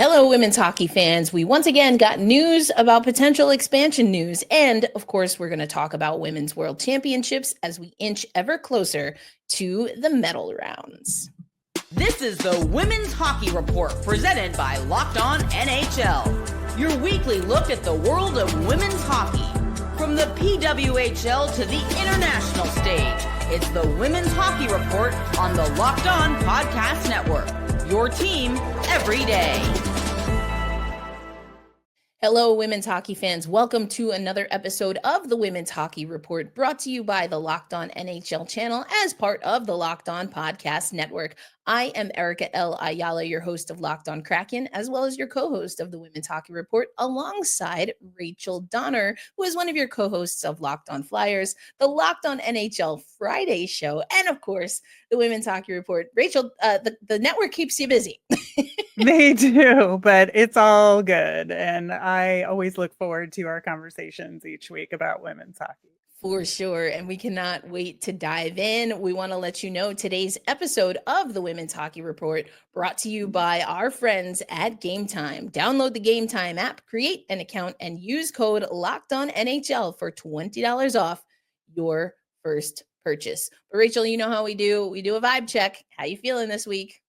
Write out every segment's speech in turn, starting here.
Hello, women's hockey fans. We once again got news about potential expansion news. And of course, we're going to talk about women's world championships as we inch ever closer to the medal rounds. This is the Women's Hockey Report presented by Locked On NHL. Your weekly look at the world of women's hockey. From the PWHL to the international stage, it's the Women's Hockey Report on the Locked On Podcast Network. Your team every day. Hello, women's hockey fans. Welcome to another episode of the Women's Hockey Report, brought to you by the Locked On NHL channel as part of the Locked On Podcast Network. I am Erica L. Ayala, your host of Locked On Kraken, as well as your co-host of the Women's Hockey Report, alongside Rachel Donner, who is one of your co-hosts of Locked On Flyers, the Locked On NHL Friday show, and of course, the Women's Hockey Report. Rachel, the network keeps you busy. They do, but it's all good. And I always look forward to our conversations each week about women's hockey. For sure. And we cannot wait to dive in. We want to let you know today's episode of the Women's Hockey Report brought to you by our friends at Game Time. Download the Game Time app, create an account, and use code LOCKEDONNHL for $20 off your first purchase. But Rachel, you know how we do. We do a vibe check. How you feeling this week?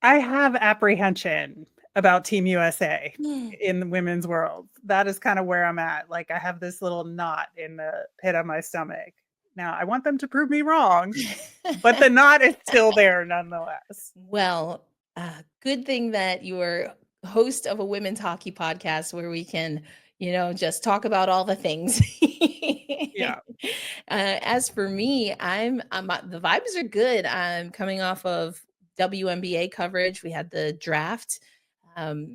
I have apprehension about Team USA in the women's world. That is kind of where I'm at. Like, I have this little knot in the pit of my stomach. Now, I want them to prove me wrong, but the knot is still there nonetheless. Well, good thing that you are host of a women's hockey podcast where we can, just talk about all the things. Yeah. As for me, the vibes are good. I'm coming off of WNBA coverage. We had the draft.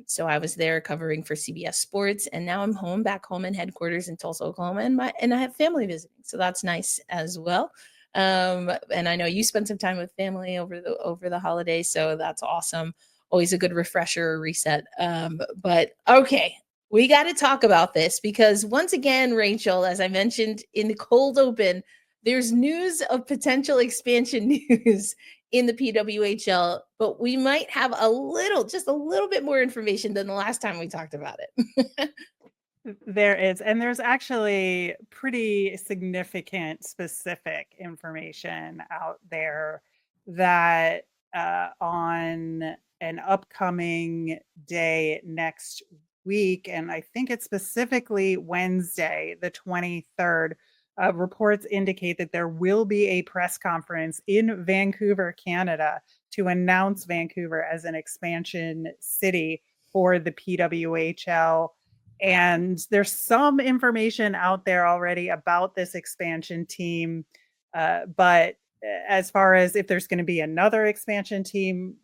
So I was there covering for CBS Sports, and now I'm back home in headquarters in Tulsa, Oklahoma, and I have family visiting. So that's nice as well. And I know you spent some time with family over the holidays, so that's awesome. Always a good refresher or reset. But okay, we got to talk about this because once again, Rachel, as I mentioned in the cold open, there's news of potential expansion news in the PWHL, but we might have just a little bit more information than the last time we talked about it. There is, and there's actually pretty significant specific information out there that on an upcoming day next week, and I think it's specifically Wednesday, the 23rd, reports indicate that there will be a press conference in Vancouver, Canada, to announce Vancouver as an expansion city for the PWHL. And there's some information out there already about this expansion team. But as far as if there's going to be another expansion team,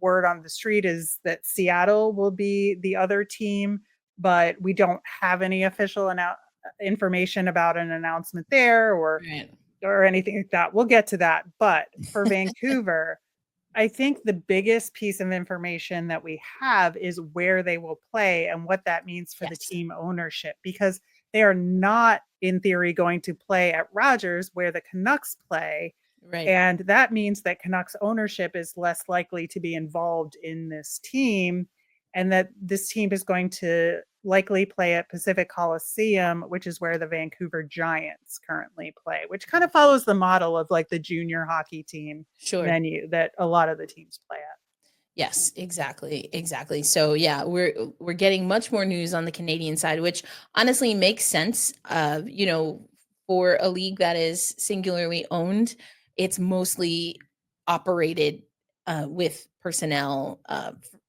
word on the street is that Seattle will be the other team, but we don't have any official information about an announcement there or anything like that. We'll get to that. But for Vancouver, I think the biggest piece of information that we have is where they will play and what that means for the team ownership, because they are not, in theory, going to play at Rogers where the Canucks play. Right. And that means that Canucks ownership is less likely to be involved in this team, and that this team is going to likely play at Pacific Coliseum, which is where the Vancouver Giants currently play, which kind of follows the model of like the junior hockey team venue that a lot of the teams play at. Yes, exactly. So yeah, we're getting much more news on the Canadian side, which honestly makes sense. For a league that is singularly owned, it's mostly operated with personnel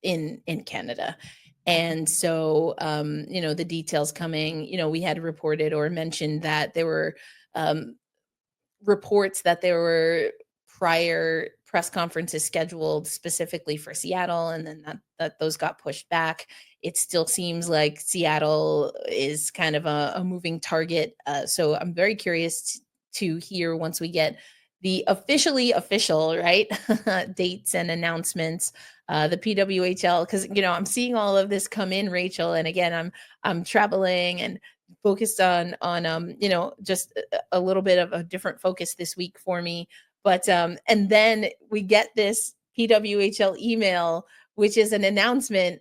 in Canada. And so, the details coming, we had reported or mentioned that there were reports that there were prior press conferences scheduled specifically for Seattle, and then that those got pushed back. It still seems like Seattle is kind of a moving target. So I'm very curious to hear once we get the official, right, dates and announcements, the PWHL, because, I'm seeing all of this come in, Rachel. And again, I'm traveling and focused on just a little bit of a different focus this week for me. But and then we get this PWHL email, which is an announcement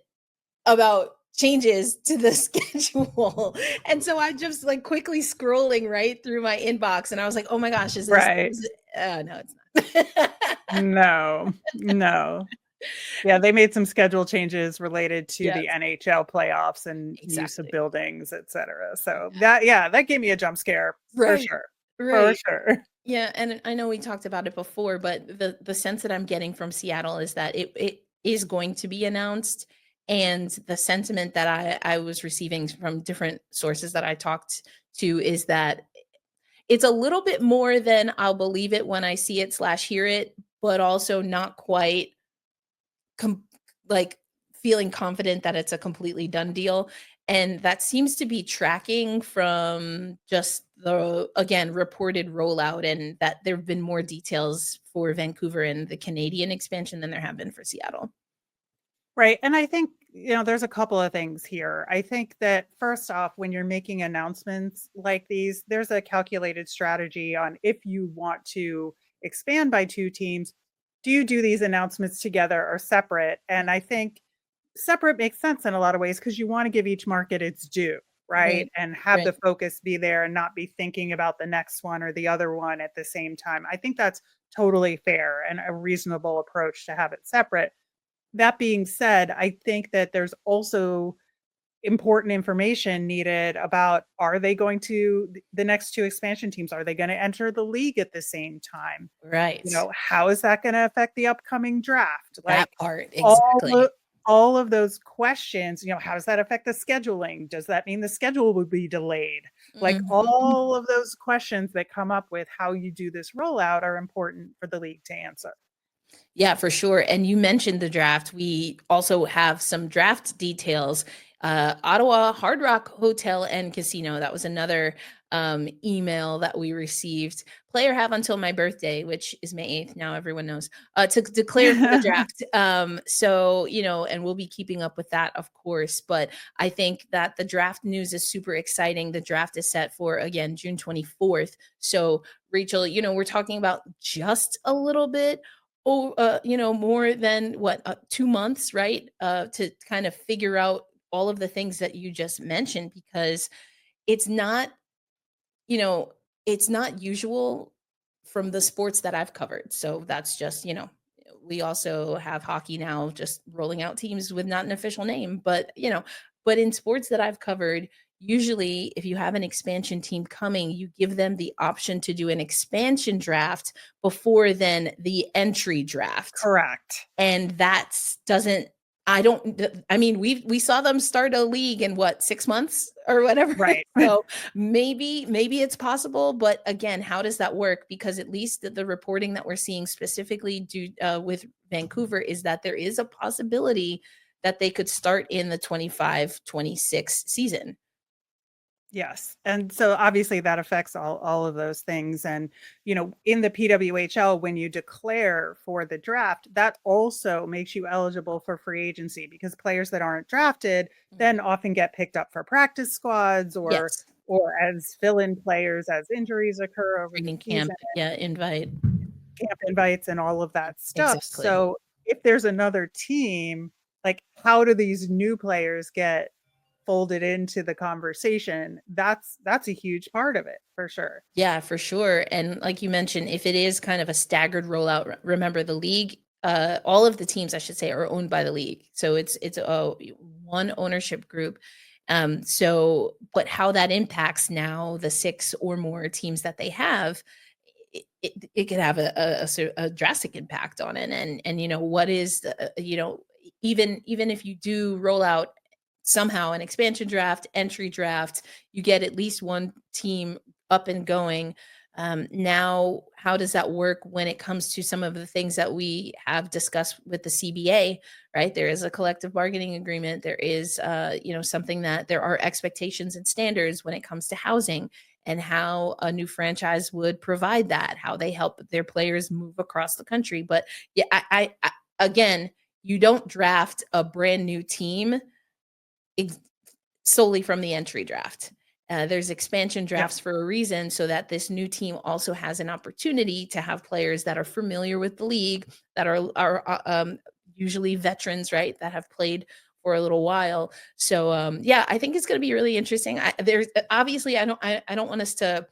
about changes to the schedule. And so I'm just like quickly scrolling right through my inbox and I was like, oh my gosh, Right. no, it's not. No, no. Yeah, they made some schedule changes related to the Yes, NHL playoffs and use of exactly. buildings, etcetera. So that, yeah, that gave me a jump scare for Right. sure. For Right. sure. Yeah, and I know we talked about it before, but the sense that I'm getting from Seattle is that it is going to be announced, and the sentiment that I was receiving from different sources that I talked to is that it's a little bit more than I'll believe it when I see it slash hear it, but also not quite com like, feeling confident that it's a completely done deal, and that seems to be tracking from just the, again, reported rollout and that there've been more details for Vancouver and the Canadian expansion than there have been for Seattle. Right, and I think, there's a couple of things here. I think that first off, when you're making announcements like these, there's a calculated strategy on if you want to expand by 2 teams, do you do these announcements together or separate? And I think separate makes sense in a lot of ways because you wanna give each market its due, right? Right, And have the right. focus be there and not be thinking about the next one or the other one at the same time. I think that's totally fair and a reasonable approach to have it separate. That being said, I think that there's also important information needed about, are they going to the next 2 expansion teams, are they gonna enter the league at the same time? Right. How is that gonna affect the upcoming draft? That Like, part, all exactly. the all of those questions, how does that affect the scheduling? Does that mean the schedule will be delayed? Like, Mhm. all of those questions that come up with how you do this rollout are important for the league to answer. Yeah, for sure. And you mentioned the draft. We also have some draft details. Ottawa Hard Rock Hotel and Casino. That was another email that we received. Player have until my birthday, which is May 8th. Now everyone knows to declare for the draft. And we'll be keeping up with that, of course. But I think that the draft news is super exciting. The draft is set for, again, June 24th. So, Rachel, we're talking about just a little bit more than what, 2 months, right? To kind of figure out all of the things that you just mentioned because it's not, you know, it's not usual from the sports that I've covered. So that's just, we also have hockey now just rolling out teams with not an official name, but in sports that I've covered, usually if you have an expansion team coming, you give them the option to do an expansion draft before then the entry draft. Correct. And that's doesn't I don't th I mean, we saw them start a league in what, 6 months or whatever? Right. So, maybe it's possible, but again, how does that work? Because at least the reporting that we're seeing specifically with Vancouver is that there is a possibility that they could start in the 25-26 season. Yes, and so obviously that affects all of those things, and, in the PWHL, when you declare for the draft, that also makes you eligible for free agency because players that aren't drafted Mhm. then often get picked up for practice squads Yes, or as fill-in players as injuries occur over the training season, camp, yeah, invite. camp invites and all of that stuff. Exactly. So, if there's another team, like, how do these new players get folded into the conversation? That's a huge part of it, for sure. Yeah, for sure. And like you mentioned, if it is kind of a staggered rollout, remember the league, all of the teams, I should say, are owned by the league. So it's a one ownership group. But how that impacts now the six or more teams that they have, it could have a drastic impact on it. And what is even if you do roll out somehow an expansion draft, entry draft, you get at least one team up and going. Now, how does that work when it comes to some of the things that we have discussed with the CBA? Right, there is a collective bargaining agreement. There is, something that there are expectations and standards when it comes to housing and how a new franchise would provide that, how they help their players move across the country. But yeah, again, you don't draft a brand new team ex- solely from the entry draft. There's expansion Yeah, drafts for a reason so that this new team also has an opportunity to have players that are familiar with the league, that are usually veterans, right? That have played for a little while. So yeah, I think it's going to be really interesting. There's obviously I don't want us to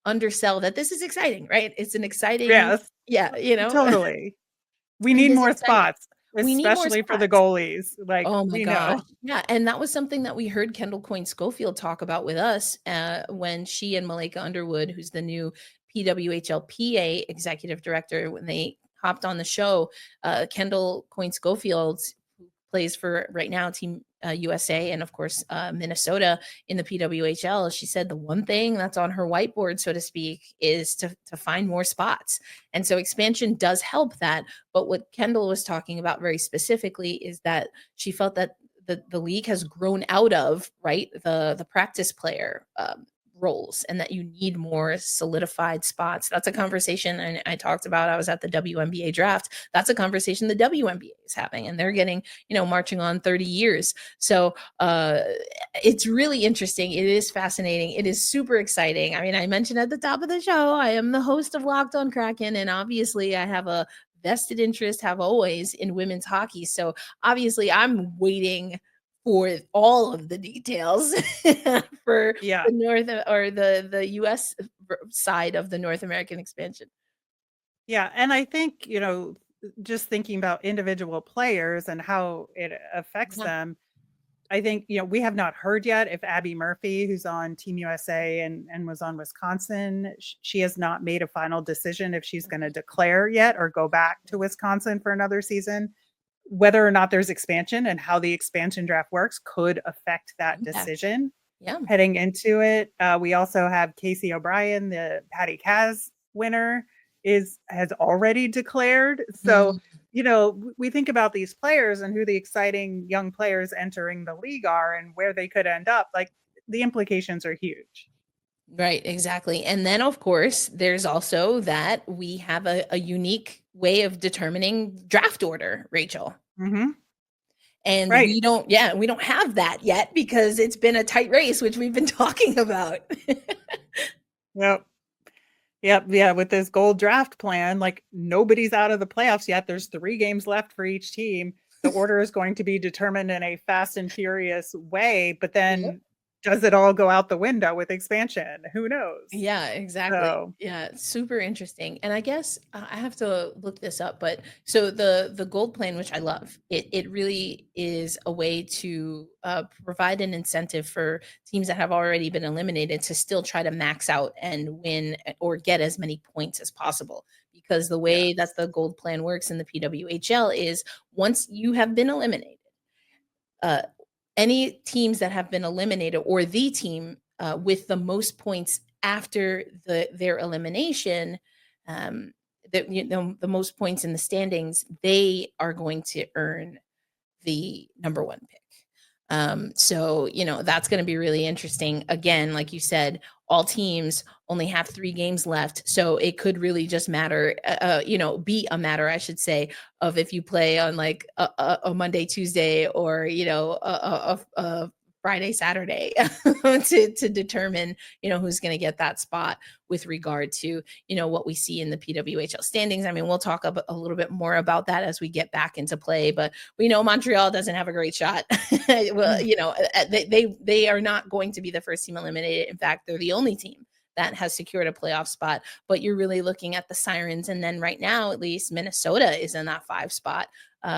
undersell that this is exciting, right? It's an exciting, Yes, yeah, totally. We it need is more exciting. spots, We need more especially for the spots. goalies. Like, Oh my we gosh. know. Yeah, and that was something that we heard Kendall Coyne Schofield talk about with us, when she and Malika Underwood, who's the new PWHL PA executive director, when they hopped on the show. Kendall Coyne Schofield, who plays for right now Team USA and of course Minnesota in the PWHL, she said the one thing that's on her whiteboard, so to speak, is to find more spots. And so expansion does help that. But what Kendall was talking about very specifically is that she felt that the league has grown out of, right, the practice player roles, and that you need more solidified spots. That's a conversation, and I talked about, I was at the WNBA draft. That's a conversation the WNBA is having, and they're getting, marching on 30 years. So it's really interesting. It is fascinating. It is super exciting. I mean, I mentioned at the top of the show, I am the host of Locked on Kraken, and obviously I have a vested interest, have always, in women's hockey. So obviously I'm waiting for all of the details for Yeah. the North or the US side of the North American expansion. Yeah. And I think, just thinking about individual players and how it affects Yeah. them, I think, we have not heard yet if Abby Murphy, who's on Team USA and was on Wisconsin, she has not made a final decision if she's going to declare yet or go back to Wisconsin for another season. Whether or not there's expansion and how the expansion draft works could affect that Impact. decision Yeah. heading into it. We also have Casey O'Brien, the Patty Kaz winner, has already declared. So, we think about these players and who the exciting young players entering the league are and where they could end up. Like, the implications are huge. Right, exactly. And then, of course, there's also that we have a unique way of determining draft order, Rachel. Mm-hmm. And Right. we don't have that yet because it's been a tight race, which we've been talking about. Yep. Yep. Yeah. With this gold draft plan, like, nobody's out of the playoffs yet. There's 3 games left for each team. The order is going to be determined in a fast and furious way, but Yep. then does it all go out the window with expansion? Who knows? Yeah, exactly. So, Yeah, super interesting. And I guess I have to look this up, but so the gold plan, which I love, it really is a way to provide an incentive for teams that have already been eliminated to still try to max out and win or get as many points as possible. Because the way that yes. the gold plan works in the PWHL is once you have been eliminated, uh, any teams that have been eliminated or the team with the most points after their elimination, um, the most points in the standings, they are going to earn the number one pick. So, that's going to be really interesting. Again, like you said, all teams only have 3 games left. So it could really just matter, be a matter, I should say, of if you play on like a Monday, Tuesday, or, a Friday, Saturday to determine, who's going to get that spot with regard to, what we see in the PWHL standings. I mean, we'll talk a little bit more about that as we get back into play, but we know Montreal doesn't have a great shot. Well, they are not going to be the first team eliminated. In fact, they're the only team that has secured a playoff spot. But you're really looking at the Sirens, and then right now, at least, Minnesota is in that 5 spot.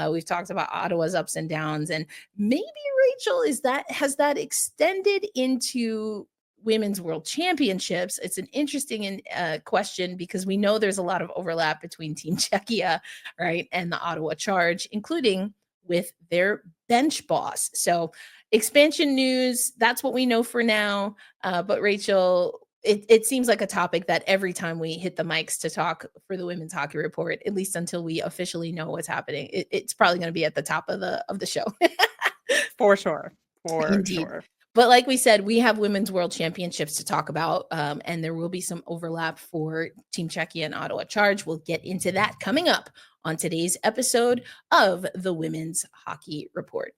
We've talked about Ottawa's ups and downs, and maybe, Rachel, has that extended into women's world championships? It's an interesting question because we know there's a lot of overlap between Team Czechia, right, and the Ottawa Charge, including with their bench boss. So expansion news, that's what we know for now. But Rachel, it seems like a topic that every time we hit the mics to talk for the Women's Hockey Report, at least until we officially know what's happening, it's probably going to be at the top of the show. For sure. For Indeed. sure. But like we said, we have women's world championships to talk about, and there will be some overlap for Team Czechia and Ottawa Charge. We'll get into that coming up on today's episode of the Women's Hockey Report.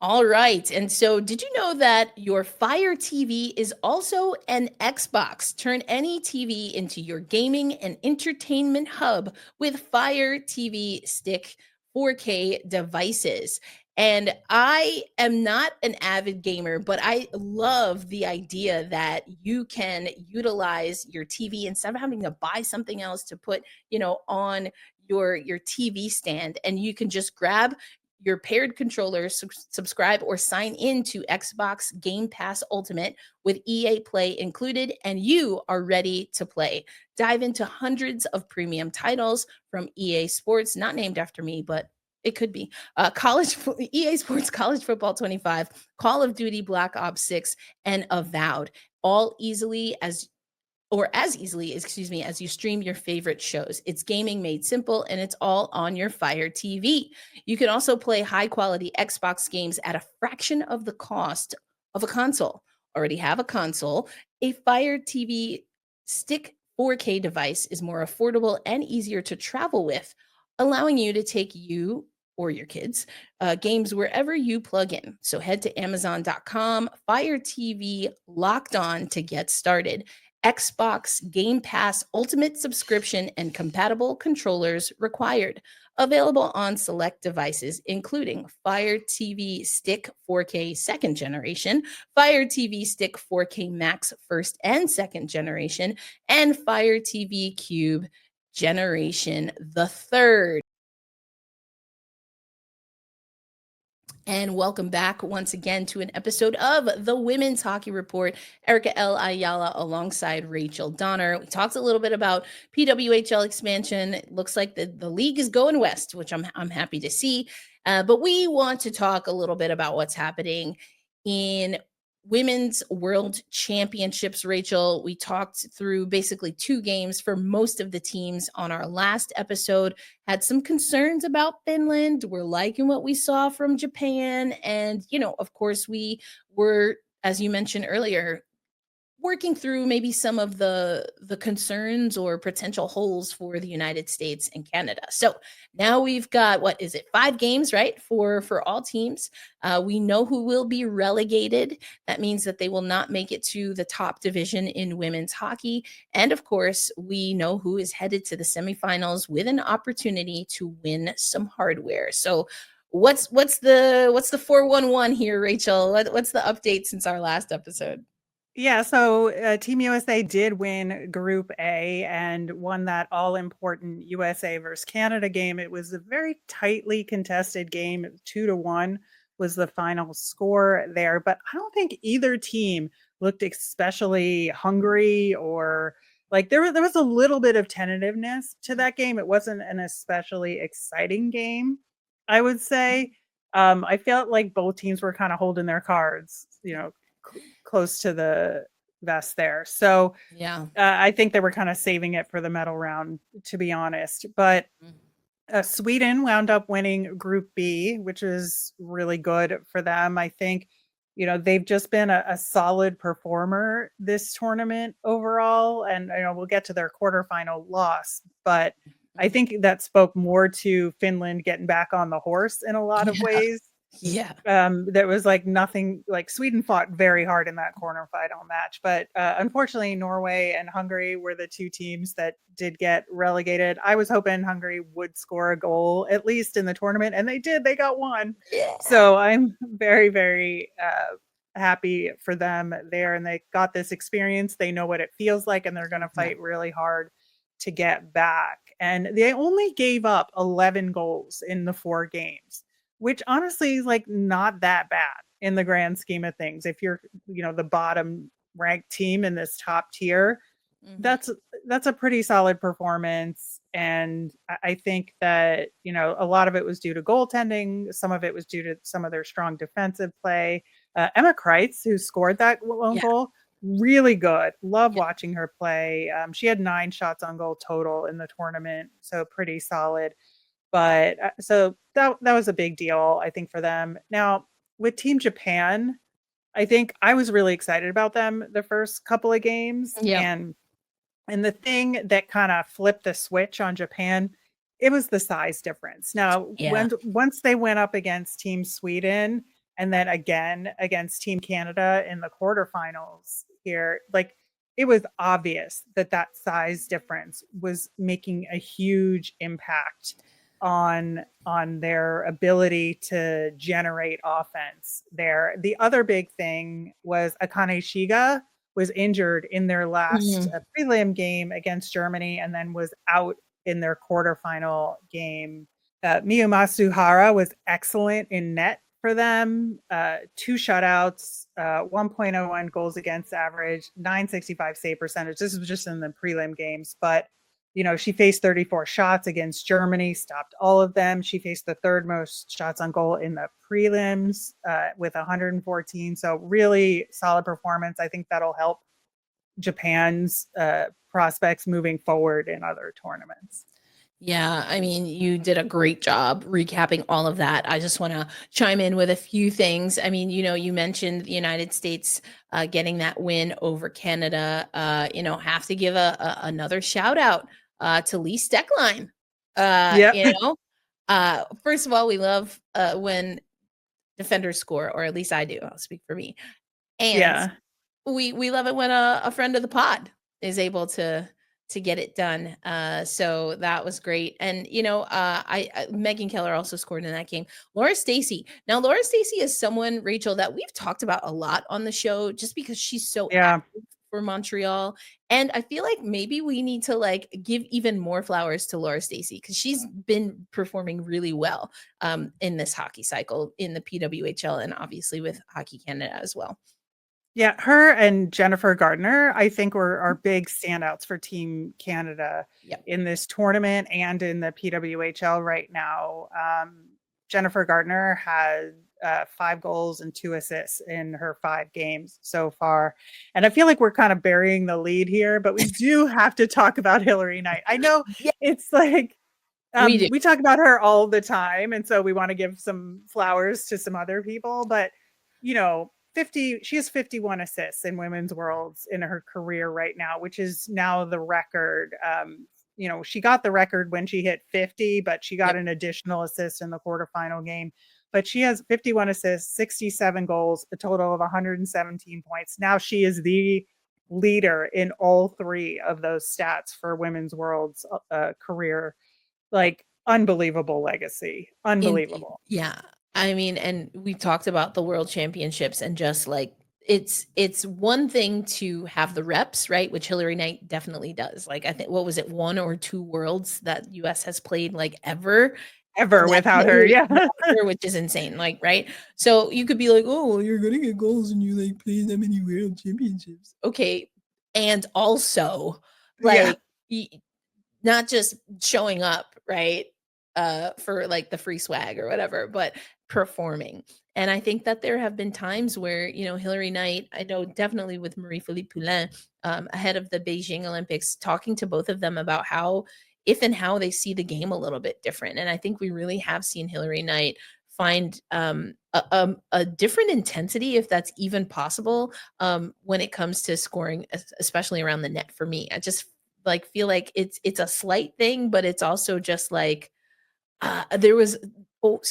All right. And so, did you know that your Fire TV is also an Xbox? Turn any TV into your gaming and entertainment hub with Fire TV Stick 4K devices. And I am not an avid gamer, but I love the idea that you can utilize your TV instead of having to buy something else to put, on your TV stand, and you can just grab your paired controller, subscribe or sign in to Xbox Game Pass Ultimate with EA Play included, and you are ready to play. Dive into hundreds of premium titles from EA Sports, not named after me, but it could be. EA Sports College Football 25, Call of Duty Black Ops 6, and Avowed, all easily as easily, excuse me, as you stream your favorite shows. It's gaming made simple, and it's all on your Fire TV. You can also play high quality Xbox games at a fraction of the cost of a console. Already have a console? A Fire TV Stick 4K device is more affordable and easier to travel with, allowing you to take you or your kids games wherever you plug in. So head to Amazon.com, Fire TV Locked On to get started. Xbox Game Pass Ultimate subscription and compatible controllers required. Available on select devices, including Fire TV Stick 4K second generation, Fire TV Stick 4K Max first and second generation, and Fire TV Cube generation the third. And welcome back once again to an episode of the Women's Hockey Report. Erica L. Ayala alongside Rachel Donner. We talked a little bit about PWHL expansion. It looks like the league is going west, which I'm happy to see. But we want to talk a little bit about what's happening in Women's World Championships. Rachel, we talked through basically 2 games for most of the teams on our last episode. Had some concerns about Finland. We're liking what we saw from Japan. And, of course, we were, as you mentioned earlier, working through maybe some of the concerns or potential holes for the United States and Canada. So now we've got, what is it, 5 games, right, for all teams. We know who will be relegated. That means that they will not make it to the top division in women's hockey. And of course, we know who is headed to the semifinals with an opportunity to win some hardware. So what's the 411 here, Rachel? What's the update since our last episode? Yeah, so Team USA did win Group A and won that all-important USA versus Canada game. It was a very tightly contested game. 2-1 was the final score there, but I don't think either team looked especially hungry or like there was a little bit of tentativeness to that game. It wasn't an especially exciting game, I would say. I felt like both teams were kind of holding their cards, close to the vest there. So Yeah. I think they were kind of saving it for the medal round, to be honest. But Sweden wound up winning Group B, which is really good for them. I think, they've just been a solid performer this tournament overall. And, we'll get to their quarterfinal loss, but I think that spoke more to Finland getting back on the horse in a lot of ways. Yeah. There was like nothing, like Sweden fought very hard in that quarterfinal match, but unfortunately Norway and Hungary were the 2 teams that did get relegated. I was hoping Hungary would score a goal at least in the tournament, and they did. They got 1. Yeah. So I'm very, very happy for them there, and they got this experience. They know what it feels like, and they're going to fight really hard to get back. And they only gave up 11 goals in the 4 games, which honestly is like not that bad in the grand scheme of things. If you're, the bottom ranked team in this top tier, that's a pretty solid performance. And I think that, a lot of it was due to goaltending. Some of it was due to some of their strong defensive play. Emma Kreitz, who scored that one goal, really good. Love watching her play. She had 9 shots on goal total in the tournament. So pretty solid. But so that was a big deal, I think, for them. Now, with Team Japan, I think I was really excited about them the first couple of games. Yeah. And the thing that kind of flipped the switch on Japan, it was the size difference. Now, once they went up against Team Sweden, and then again against Team Canada in the quarterfinals here. Like, it was obvious that that size difference was making a huge impact on their ability to generate offense there. The other big thing was Akane Shiga was injured in their last prelim game against Germany and then was out in their quarterfinal game. Miyu Hara was excellent in net for them. 2 shutouts, 1.01 goals against average, 965 save percentage. This was just in the prelim games, but she faced 34 shots against Germany, stopped all of them. She faced the third most shots on goal in the prelims with 114. So really solid performance. I think that'll help Japan's prospects moving forward in other tournaments. Yeah, I mean, you did a great job recapping all of that. I just want to chime in with a few things. I mean, you mentioned the United States getting that win over Canada. Have to give another shout out to Lee Steckline. First of all, we love when defenders score, or at least I do. I'll speak for me. And we love it when a friend of the pod is able to get it done. So that was great. And I Megan Keller also scored in that game. Laura Stacy. Now Laura Stacy is someone, Rachel, that we've talked about a lot on the show just because she's so active for Montreal. And I feel like maybe we need to give even more flowers to Laura Stacy because she's been performing really well in this hockey cycle in the PWHL and obviously with Hockey Canada as well. Yeah, her and Jennifer Gardner, I think, are big standouts for Team Canada in this tournament and in the PWHL right now. Jennifer Gardner had 5 goals and 2 assists in her 5 games so far. And I feel like we're kind of burying the lead here, but we do have to talk about Hilary Knight. I know it's like we talk about her all the time, and so we want to give some flowers to some other people, but she has 51 assists in women's worlds in her career right now, which is now the record. She got the record when she hit 50, but she got an additional assist in the quarterfinal game. But she has 51 assists, 67 goals, a total of 117 points. Now she is the leader in all 3 of those stats for women's worlds career. Like, unbelievable legacy. Unbelievable. Indeed. Yeah. I mean, and we've talked about the world championships and just it's one thing to have the reps, right? Which Hilary Knight definitely does. I think, what was it, 1 or 2 worlds that US has played ever without her. Yeah. Which is insane. Right. So you could be like, oh, well, you're going to get goals and you play that many world championships. Okay. And also not just showing up, right? For the free swag or whatever, but performing. And I think that there have been times where, Hilary Knight, I know definitely with Marie-Philippe Poulin, ahead of the Beijing Olympics, talking to both of them about how they see the game a little bit different. And I think we really have seen Hilary Knight find a different intensity, if that's even possible, when it comes to scoring, especially around the net for me. I just feel like it's a slight thing, but it's also just there was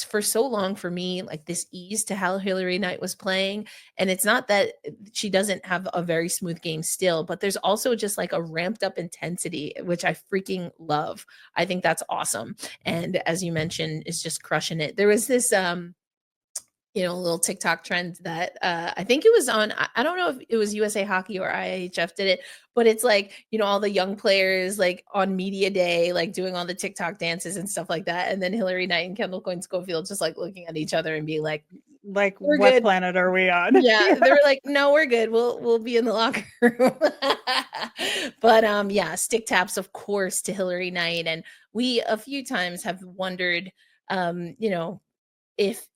for so long for me, this ease to how Hilary Knight was playing. And it's not that she doesn't have a very smooth game still, but there's also just a ramped up intensity, which I freaking love. I think that's awesome. And as you mentioned, is just crushing it. There was this, little TikTok trend that I think it was on, I don't know if it was USA Hockey or IHF did it, but it's all the young players on media day, doing all the TikTok dances and stuff like that. And then Hilary Knight and Kendall Coyne Schofield just looking at each other and being we're what good. Planet are we on? Yeah. They were no, we're good. We'll be in the locker room. But stick taps, of course, to Hilary Knight. And we a few times have wondered, if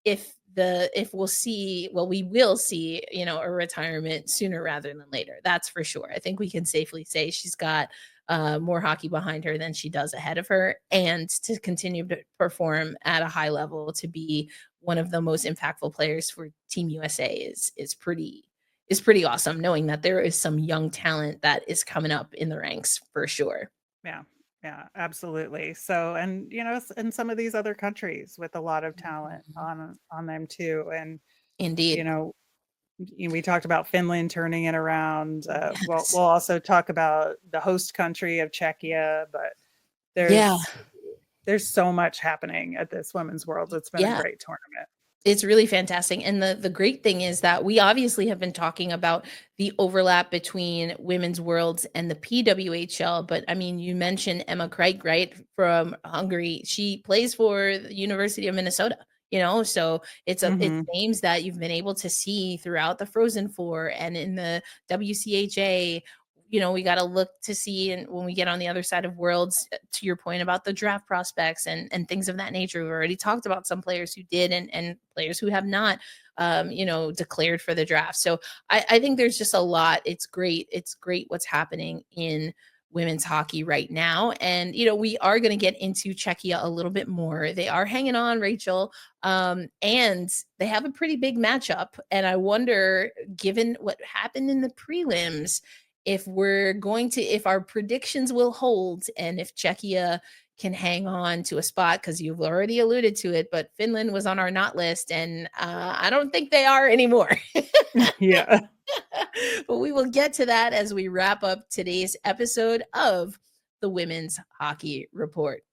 we'll see, we will see, a retirement sooner rather than later. That's for sure. I think we can safely say she's got more hockey behind her than she does ahead of her, and to continue to perform at a high level, to be one of the most impactful players for Team USA is pretty awesome, knowing that there is some young talent that is coming up in the ranks for sure. Yeah, absolutely. So, and in some of these other countries with a lot of talent on them too. And Indeed. You know, we talked about Finland turning it around. We'll Yes. also talk about the host country of Czechia, but Yeah. there's so much happening at this Women's World. It's been a Yeah. great tournament. It's really fantastic. And the great thing is that we obviously have been talking about the overlap between women's worlds and the PWHL. But I mean, you mentioned Emma Kreik, right, from Hungary. She plays for the University of Minnesota, so it's Mhm. names that you've been able to see throughout the Frozen Four and in the WCHA. We got to look to see, and when we get on the other side of worlds, to your point about the draft prospects and things of that nature. We've already talked about some players who did and players who have not declared for the draft. So I think there's just a lot. It's great. It's great what's happening in women's hockey right now. And, we are going to get into Czechia a little bit more. They are hanging on, Rachel, and they have a pretty big matchup. And I wonder, given what happened in the prelims, if our predictions will hold and if Czechia can hang on to a spot, because you've already alluded to it, but Finland was on our not list, and I don't think they are anymore. Yeah. But we will get to that as we wrap up today's episode of the Women's Hockey Report.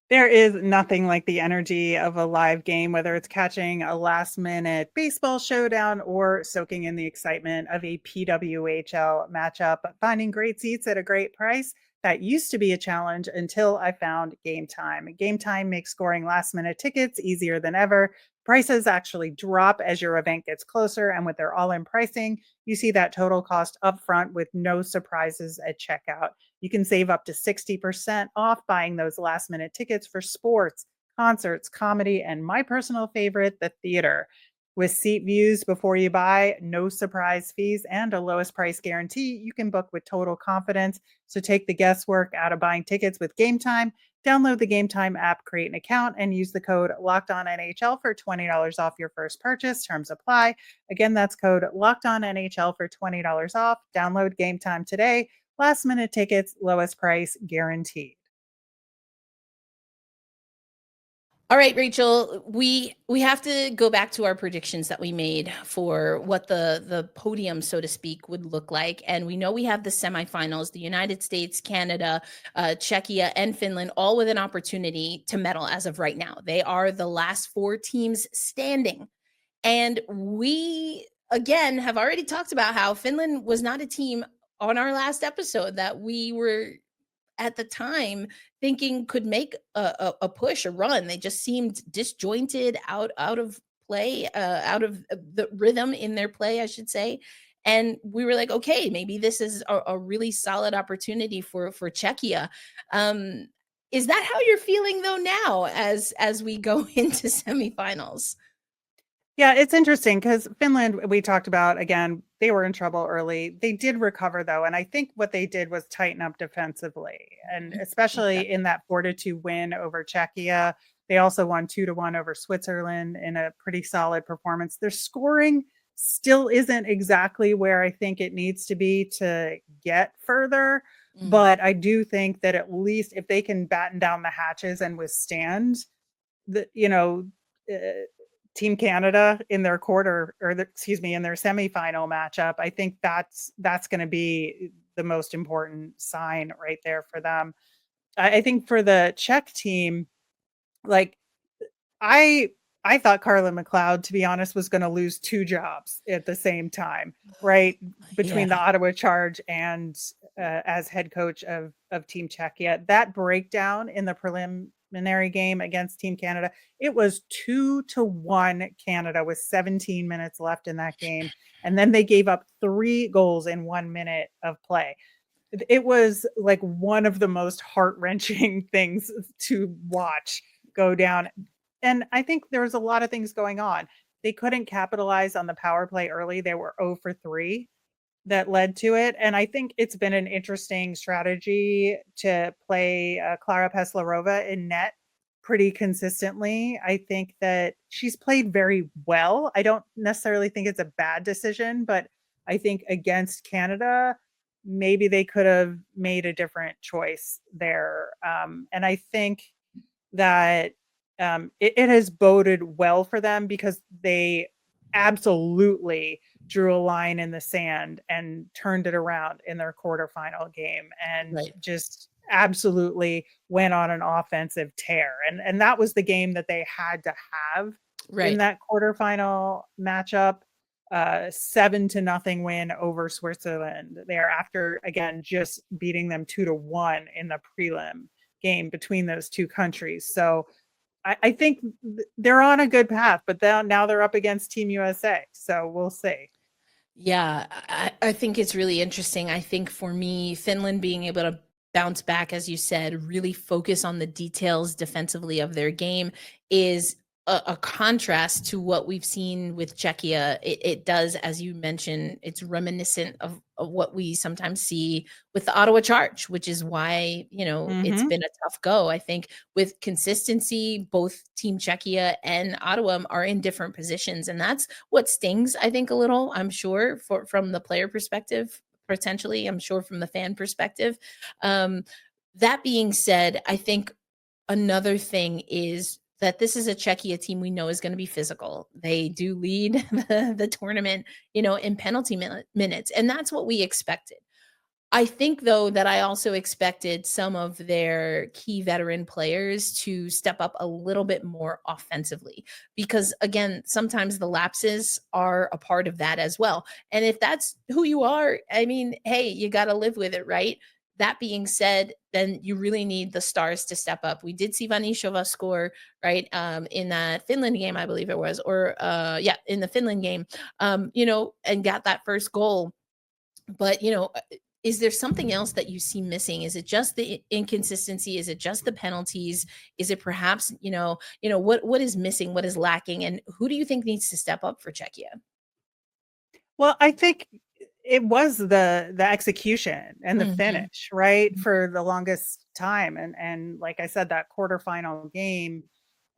There is nothing like the energy of a live game, whether it's catching a last-minute baseball showdown or soaking in the excitement of a PWHL matchup. Finding great seats at a great price, that used to be a challenge until I found Game Time. Game Time makes scoring last-minute tickets easier than ever. Prices actually drop as your event gets closer, and with their all-in pricing, you see that total cost upfront with no surprises at checkout. You can save up to 60% off buying those last minute tickets for sports, concerts, comedy, and my personal favorite, the theater. With seat views before you buy, no surprise fees, and a lowest price guarantee, you can book with total confidence. So take the guesswork out of buying tickets with Game Time. Download the Game Time app, create an account, and use the code LOCKEDONNHL for $20 off your first purchase. Terms apply. Again, that's code LOCKEDONNHL for $20 off. Download Game Time today. Last minute tickets, lowest price guaranteed. All right, Rachel, we have to go back to our predictions that we made for what the podium, so to speak, would look like. And we know we have the semifinals, the United States, Canada, Czechia, and Finland, all with an opportunity to medal as of right now. They are the last four teams standing. And we, again, have already talked about how Finland was not a team on our last episode that we were at the time thinking could make a push, a run. They just seemed disjointed, out of play, out of the rhythm in their play, I should say. And we were like, okay, maybe this is a really solid opportunity for Czechia. Um, is that how you're feeling though now as we go into semifinals? Yeah, it's interesting because Finland, we talked about again, they were in trouble early. They did recover though, and I think what they did was tighten up defensively, and Okay. especially in that 4-2 win over Czechia. They also won 2-1 over Switzerland in a pretty solid performance. Their scoring still isn't exactly where I think it needs to be to get further, Mm, but I do think that at least if they can batten down the hatches and withstand the, uh, Team Canada in their quarter excuse me, in their semifinal matchup, I think that's going to be the most important sign right there for them. I think for the Czech team, like I I thought Carla McLeod, to be honest, was going to lose two jobs at the same time, right? yeah. Between the Ottawa Charge and as head coach of Team Czechia, that breakdown in the preliminary game against Team Canada, it was 2-1 Canada with 17 minutes left in that game, and then they gave up 3 goals in 1 minute of play. It was like one of the most heart-wrenching things to watch go down. And I think there was a lot of things going on. They couldn't capitalize on the power play early. They were 0 for 3 that led to it. And I think it's been an interesting strategy to play Clara Peslarova in net pretty consistently. I think that she's played very well. I don't necessarily think it's a bad decision, but I think against Canada, maybe they could have made a different choice there. And I think that it has boded well for them because they absolutely drew a line in the sand and turned it around in their quarterfinal game and Right. just absolutely went on an offensive tear. And that was the game that they had to have in Right. that quarterfinal matchup. 7-0 win over Switzerland there after again just beating them 2-1 in the prelim game between those two countries. So I think they're on a good path, but now they're up against Team USA. So we'll see. Yeah, I think it's really interesting. I think for me, Finland being able to bounce back, as you said, really focus on the details defensively of their game is a contrast to what we've seen with Czechia. It does, as you mentioned, it's reminiscent of what we sometimes see with the Ottawa Charge, which is why, it's Mm-hmm. been a tough go. I think with consistency, both Team Czechia and Ottawa are in different positions. And that's what stings, I think, a little, I'm sure, from the player perspective, potentially, I'm sure from the fan perspective. Um, that being said, I think another thing is that this is a Czechia team we know is going to be physical. They do lead the tournament, in penalty minutes, and that's what we expected. I think, though, that I also expected some of their key veteran players to step up a little bit more offensively because, again, sometimes the lapses are a part of that as well. And if that's who you are, I mean, hey, you got to live with it, right? That being said, then you really need the stars to step up. We did see Vanishova score, right, in that Finland game, I believe it was, or yeah, in the Finland game, and got that first goal. But, is there something else that you see missing? Is it just the inconsistency? Is it just the penalties? Is it perhaps, what is missing? What is lacking? And who do you think needs to step up for Czechia? Well, I think it was the execution and the Mhm. finish, right? For the longest time. And like I said, that quarterfinal game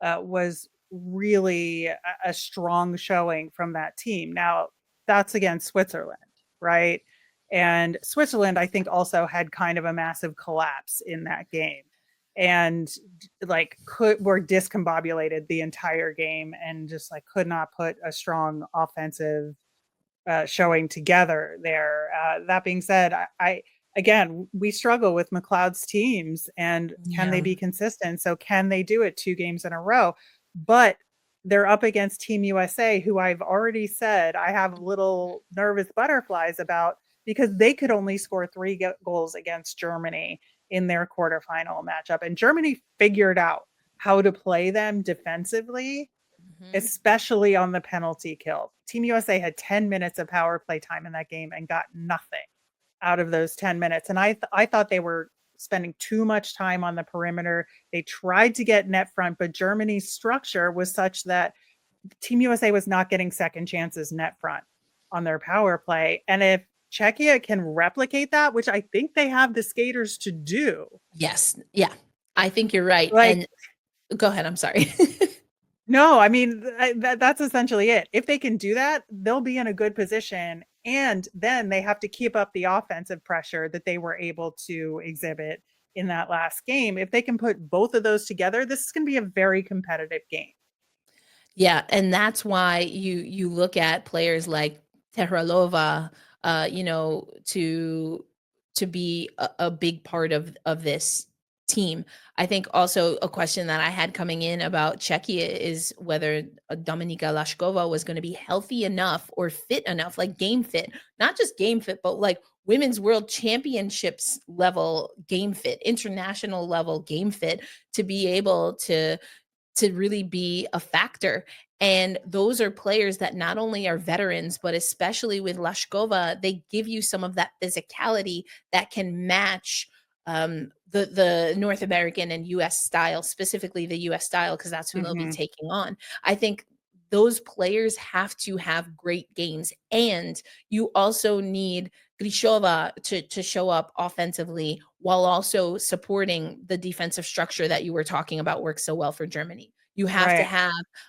was really a strong showing from that team. Now, that's against Switzerland, right? And Switzerland, I think, also had kind of a massive collapse in that game. And like were discombobulated the entire game and just like could not put a strong offensive showing together there. That being said, I again we struggle with McLeod's teams, and can they Yeah. be consistent? So can they do it 2 games in a row? But they're up against Team USA, who I've already said I have little nervous butterflies about because they could only score goals against Germany in their quarterfinal matchup, and Germany figured out how to play them defensively, Mhm. especially on the penalty kill. Team USA had 10 minutes of power play time in that game and got nothing out of those 10 minutes. And I thought they were spending too much time on the perimeter. They tried to get net front, but Germany's structure was such that Team USA was not getting second chances net front on their power play. And if Czechia can replicate that, which I think they have the skaters to do, Yes. Yeah. I think you're right. like And go ahead. I'm sorry. no, I mean, that's essentially it. If they can do that, they'll be in a good position, and then they have to keep up the offensive pressure that they were able to exhibit in that last game. If they can put both of those together, this is gonna be a very competitive game. Yeah, and that's why you look at players like Tehralova, to be a big part of this team. I think also a question that I had coming in about Czechia is whether Dominika Lashkova was going to be healthy enough or fit enough, like game fit, not just game fit, but like women's world championships level game fit, international level game fit to be able to really be a factor. And those are players that not only are veterans, but especially with Lashkova, they give you some of that physicality that can match the North American and US style, specifically the US style, because that's who they'll be Mhm. taking on. I think those players have to have great games. And you also need Grishova to show up offensively while also supporting the defensive structure that you were talking about works so well for Germany. You have to Right.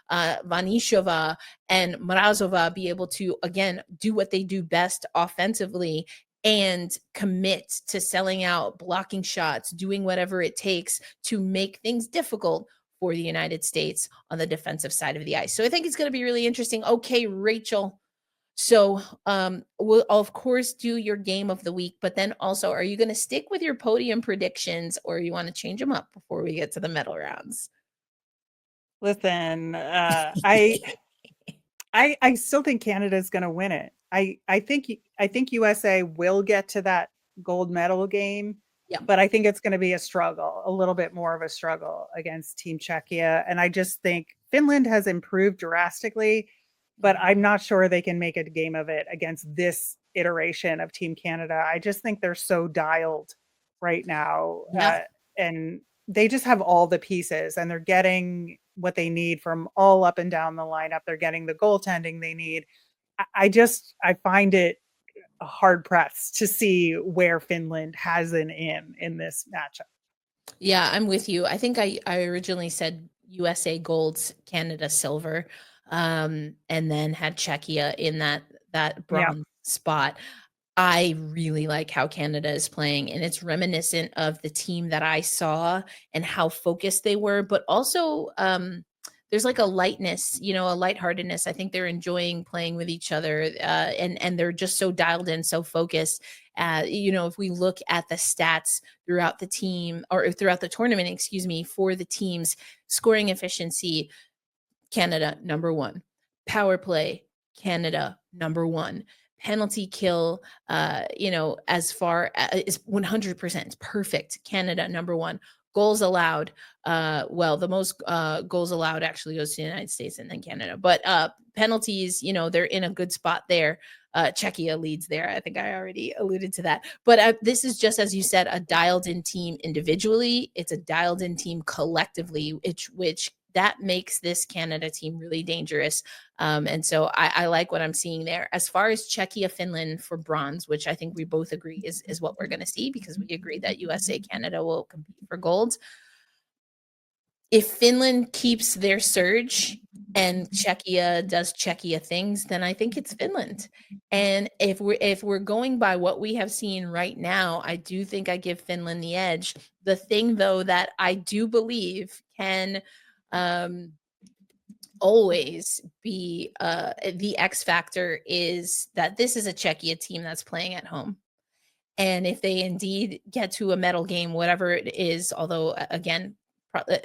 have Vanishova and Mrazova be able to, again, do what they do best offensively and commit to selling out, blocking shots, doing whatever it takes to make things difficult for the United States on the defensive side of the ice. So I think it's going to be really interesting. Okay, Rachel. So we'll of course do your game of the week, but then also, are you going to stick with your podium predictions, or you want to change them up before we get to the medal rounds? Listen, I still think Canada's going to win it. I think USA will get to that gold medal game, Yeah. but I think it's going to be a struggle, a little bit more of a struggle against Team Czechia. And I just think Finland has improved drastically, but I'm not sure they can make a game of it against this iteration of Team Canada. I just think they're so dialed right now. Yeah. And they just have all the pieces, and they're getting what they need from all up and down the lineup. They're getting the goaltending they need. I find it hard pressed to see where Finland has an in this matchup. Yeah, I'm with you. I think I originally said USA golds, Canada silver, and then had Czechia in that Yeah. bronze spot. I really like how Canada is playing, and it's reminiscent of the team that I saw and how focused they were, but also there's like a lightness, a lightheartedness. I think they're enjoying playing with each other, and they're just so dialed in, so focused. If we look at the stats throughout the team or throughout the tournament, excuse me, for the teams, scoring efficiency, Canada number one, power play, Canada number one, penalty kill, as far as 100%, it's perfect, Canada number one. Goals allowed, the most goals allowed actually goes to the United States and then Canada, but penalties, they're in a good spot there. Czechia leads there. I think I already alluded to that. But this is just, as you said, a dialed in team individually. It's a dialed in team collectively, which that makes this Canada team really dangerous. And so I like what I'm seeing there. As far as Czechia, Finland for bronze, which I think we both agree is what we're going to see, because we agree that USA, Canada will compete for gold. If Finland keeps their surge and Czechia does Czechia things, then I think it's Finland. And if we're going by what we have seen right now, I do think I give Finland the edge. The thing, though, that I do believe can always be the X factor is that this is a Czechia team that's playing at home. And if they indeed get to a medal game, whatever it is, although again,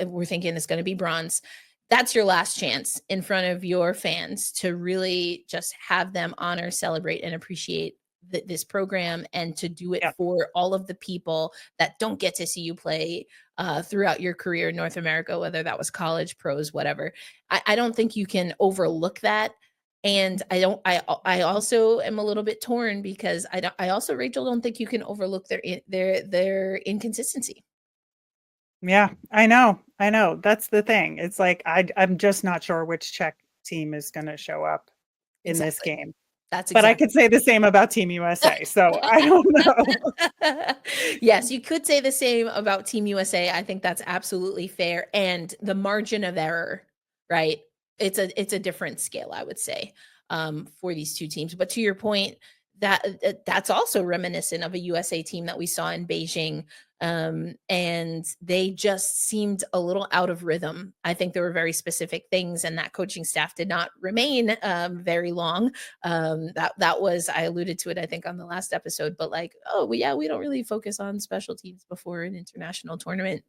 we're thinking it's going to be bronze, that's your last chance in front of your fans to really just have them honor, celebrate, and appreciate this program, and to do it for all of the people that don't get to see you play throughout your career in North America, whether that was college, pros, whatever. I don't think you can overlook that. And I also am a little bit torn because I also, Rachel, don't think you can overlook their inconsistency. Yeah, I know. That's the thing. It's like, I'm just not sure which Czech team is going to show up in this game. But I could say the same about Team USA. So I don't know. Yes, you could say the same about Team USA. I think that's absolutely fair. And the margin of error, right? It's a different scale, I would say, for these two teams. But to your point, that's also reminiscent of a USA team that we saw in Beijing. And they just seemed a little out of rhythm. I think there were very specific things, and that coaching staff did not remain very long. That was, I alluded to it, I think, on the last episode, but like, we don't really focus on special teams before an international tournament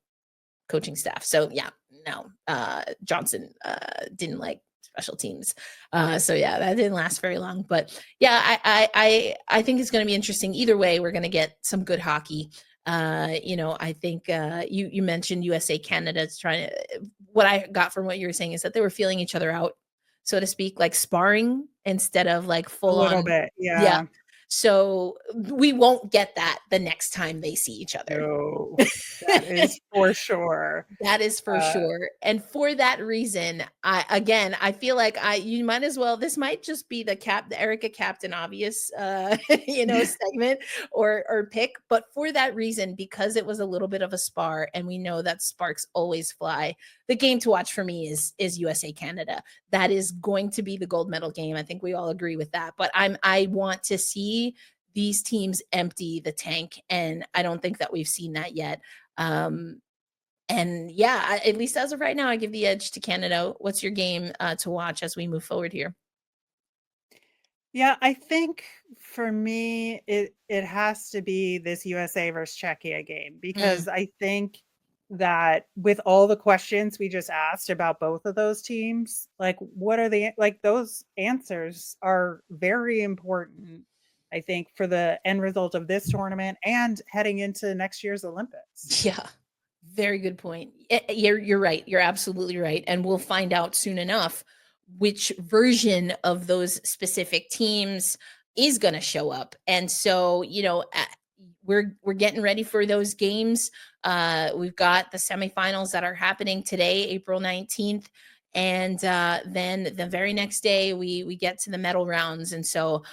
coaching staff. So yeah, no, Johnson didn't like special teams. So yeah, that didn't last very long. But yeah, I think it's going to be interesting. Either way, we're going to get some good hockey. I think you mentioned USA, Canada's trying to. What I got from what you were saying is that they were feeling each other out, so to speak, like sparring instead of like full on. A little bit, yeah. Yeah. So we won't get that the next time they see each other. No, that is for sure. That is for sure. And for that reason, I feel like you might as well, this might just be the Erica Captain Obvious, segment or pick. But for that reason, because it was a little bit of a spar, and we know that sparks always fly, the game to watch for me is USA Canada. That is going to be the gold medal game. I think we all agree with that. But I want to see these teams empty the tank, and I don't think that we've seen that yet. And And yeah, at least as of right now, I give the edge to Canada. What's your game to watch as we move forward here? Yeah, I think for me, it has to be this USA versus Czechia game Mm, because I think that with all the questions we just asked about both of those teams, like what are the like those answers are very important, I think, for the end result of this tournament and heading into next year's Olympics. yeah, very good point. You're right. You're absolutely right. And we'll find out soon enough which version of those specific teams is going to show up. And so, we're getting ready for those games. We've got the semifinals that are happening today, April 19th. And then the very next day, we get to the medal rounds. And so,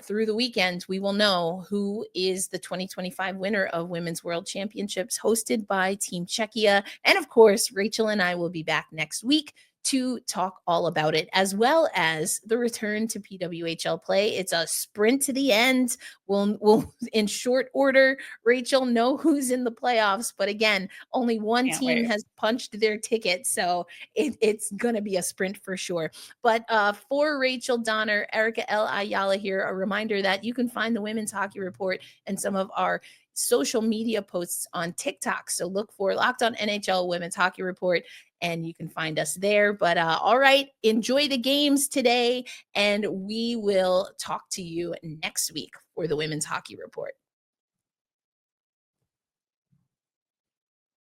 through the weekend, we will know who is the 2025 winner of Women's World Championships hosted by Team Czechia. And of course, Rachel and I will be back next week to talk all about it, as well as the return to PWHL play. It's a sprint to the end. We'll in short order, Rachel, know who's in the playoffs. But again, only one Can't team wait. has punched their ticket. So it's going to be a sprint for sure. But for Rachel Donner, Erica L. Ayala here, a reminder that you can find the Women's Hockey Report and some of our social media posts on TikTok. So look for Locked On NHL Women's Hockey Report and you can find us there. But all right, enjoy the games today, and we will talk to you next week for the Women's Hockey Report.